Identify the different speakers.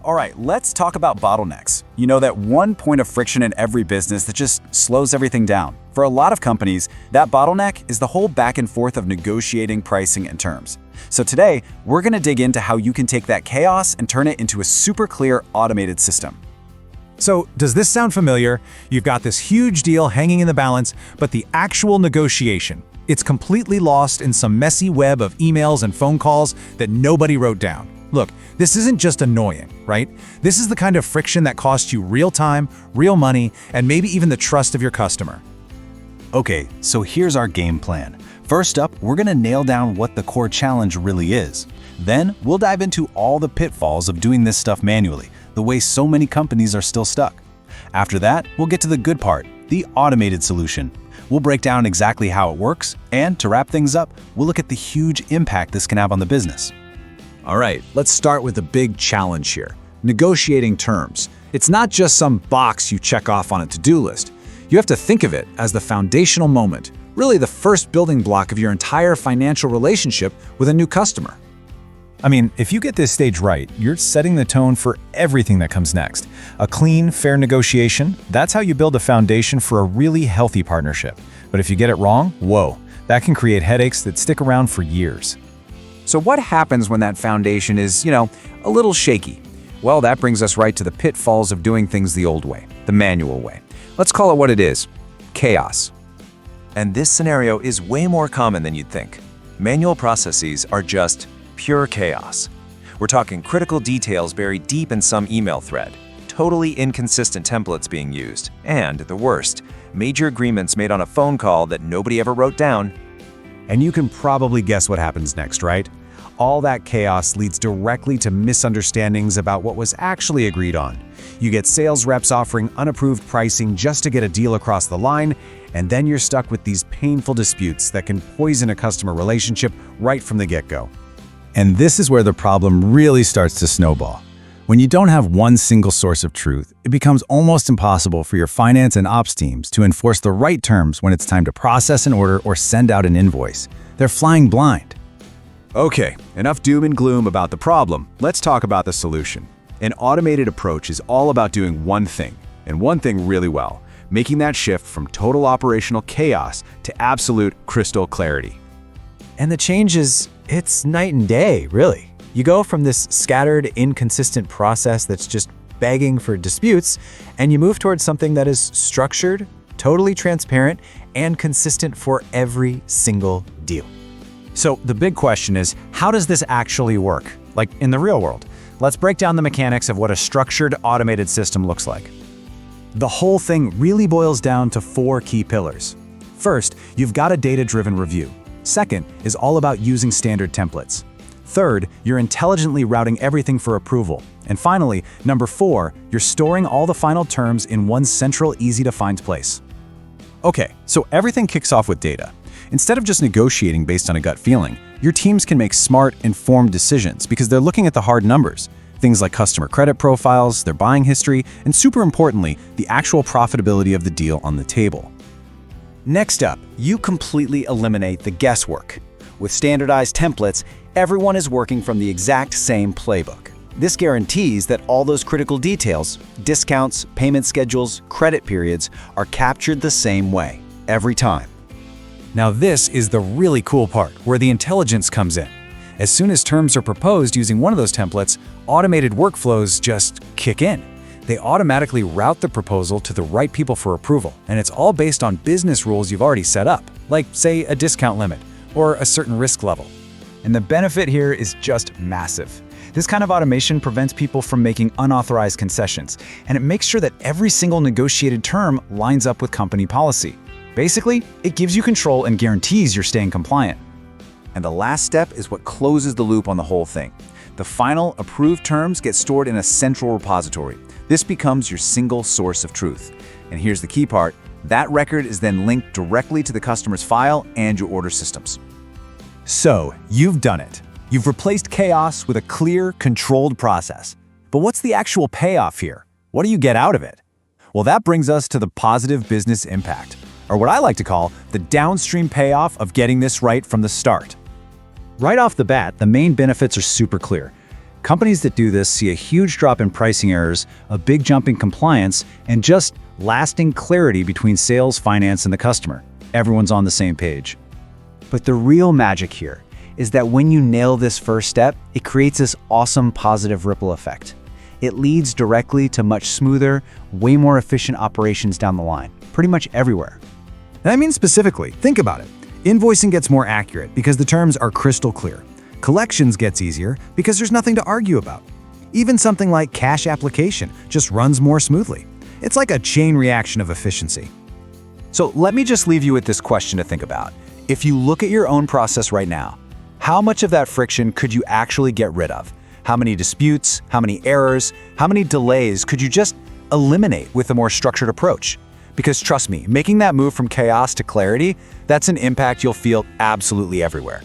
Speaker 1: All right, let's talk about bottlenecks. You know, that one point of friction in every business that just slows everything down. For a lot of companies, that bottleneck is the whole back and forth of negotiating pricing and terms. So today, we're going to dig into how you can take that chaos and turn it into a super clear automated system.
Speaker 2: So, does this sound familiar? You've got this huge deal hanging in the balance, but the actual negotiation, it's completely lost in some messy web of emails and phone calls that nobody wrote down. Look, this isn't just annoying, right? This is the kind of friction that costs you real time, real money, and maybe even the trust of your customer.
Speaker 3: Okay, so here's our game plan. First up, we're going to nail down what the core challenge really is. Then, we'll dive into all the pitfalls of doing this stuff manually, the way so many companies are still stuck. After that, we'll get to the good part, the automated solution. We'll break down exactly how it works, and to wrap things up, we'll look at the huge impact this can have on the business.
Speaker 1: All right, let's start with the big challenge here, negotiating terms. It's not just some box you check off on a to-do list. You have to think of it as the foundational moment, really the first building block of your entire financial relationship with a new customer.
Speaker 2: I mean, if you get this stage right, you're setting the tone for everything that comes next. A clean, fair negotiation, that's how you build a foundation for a really healthy partnership. But if you get it wrong, whoa, that can create headaches that stick around for years.
Speaker 1: So what happens when that foundation is, a little shaky? Well, that brings us right to the pitfalls of doing things the old way, the manual way. Let's call it what it is, chaos.
Speaker 4: And this scenario is way more common than you'd think. Manual processes are just pure chaos. We're talking critical details buried deep in some email thread, totally inconsistent templates being used, and the worst, major agreements made on a phone call that nobody ever wrote down.
Speaker 2: And you can probably guess what happens next, right? All that chaos leads directly to misunderstandings about what was actually agreed on. You get sales reps offering unapproved pricing just to get a deal across the line, and then you're stuck with these painful disputes that can poison a customer relationship right from the get-go.
Speaker 3: And this is where the problem really starts to snowball. When you don't have one single source of truth, it becomes almost impossible for your finance and ops teams to enforce the right terms when it's time to process an order or send out an invoice. They're flying blind.
Speaker 1: Okay, enough doom and gloom about the problem. Let's talk about the solution. An automated approach is all about doing one thing, and one thing really well, making that shift from total operational chaos to absolute crystal clarity.
Speaker 5: And the change it's night and day, really. You go from this scattered, inconsistent process that's just begging for disputes, and you move towards something that is structured, totally transparent, and consistent for every single deal.
Speaker 2: So the big question is, how does this actually work? Like in the real world? Let's break down the mechanics of what a structured, automated system looks like.
Speaker 1: The whole thing really boils down to 4 key pillars. First, you've got a data-driven review. Second is all about using standard templates. Third, you're intelligently routing everything for approval. And finally, number 4, you're storing all the final terms in one central, easy-to-find place. Okay, so everything kicks off with data. Instead of just negotiating based on a gut feeling, your teams can make smart, informed decisions because they're looking at the hard numbers. Things like customer credit profiles, their buying history, and super importantly, the actual profitability of the deal on the table.
Speaker 6: Next up, you completely eliminate the guesswork. With standardized templates, everyone is working from the exact same playbook. This guarantees that all those critical details, discounts, payment schedules, credit periods, are captured the same way, every time.
Speaker 2: Now this is the really cool part, where the intelligence comes in. As soon as terms are proposed using one of those templates, automated workflows just kick in. They automatically route the proposal to the right people for approval, and it's all based on business rules you've already set up, like, say, a discount limit or a certain risk level.
Speaker 1: And the benefit here is just massive. This kind of automation prevents people from making unauthorized concessions, and it makes sure that every single negotiated term lines up with company policy. Basically, it gives you control and guarantees you're staying compliant. And the last step is what closes the loop on the whole thing. The final approved terms get stored in a central repository. This becomes your single source of truth. And here's the key part. That record is then linked directly to the customer's file and your order systems.
Speaker 2: So, you've done it. You've replaced chaos with a clear, controlled process. But what's the actual payoff here? What do you get out of it? Well, that brings us to the positive business impact, or what I like to call the downstream payoff of getting this right from the start.
Speaker 1: Right off the bat, the main benefits are super clear. Companies that do this see a huge drop in pricing errors, a big jump in compliance, and just lasting clarity between sales, finance, and the customer. Everyone's on the same page.
Speaker 6: But the real magic here is that when you nail this first step, it creates this awesome positive ripple effect. It leads directly to much smoother, way more efficient operations down the line, pretty much everywhere.
Speaker 1: And I mean specifically, think about it. Invoicing gets more accurate because the terms are crystal clear. Collections gets easier because there's nothing to argue about. Even something like cash application just runs more smoothly. It's like a chain reaction of efficiency.
Speaker 6: So let me just leave you with this question to think about. If you look at your own process right now, how much of that friction could you actually get rid of? How many disputes, how many errors, how many delays could you just eliminate with a more structured approach? Because trust me, making that move from chaos to clarity, that's an impact you'll feel absolutely everywhere.